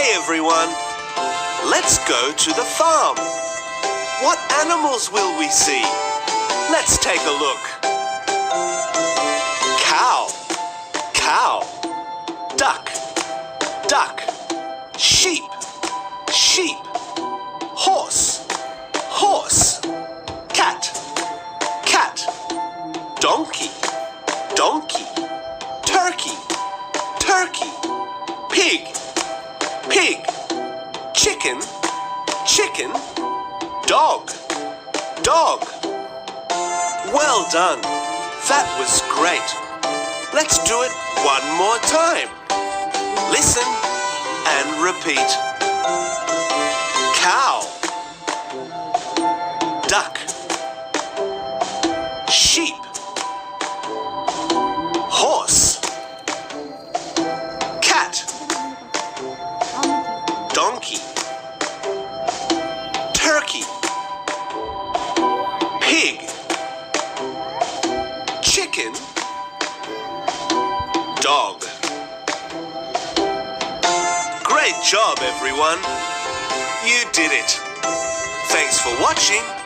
Hey everyone, let's go to the farm. What animals will we see? Let's take a look. Cow, cow. Duck, duck. Sheep, sheep. Horse, horse. Cat, cat. Donkey, donkey. Turkey, turkey. Pig, pig. Chicken, chicken. Dog, dog. Well done. That was great. Let's do it one more time. Listen and repeat. Cow, duck, sheep, horse, cat, donkey, turkey, pig, chicken, dog. Great job, everyone. You did it. Thanks for watching.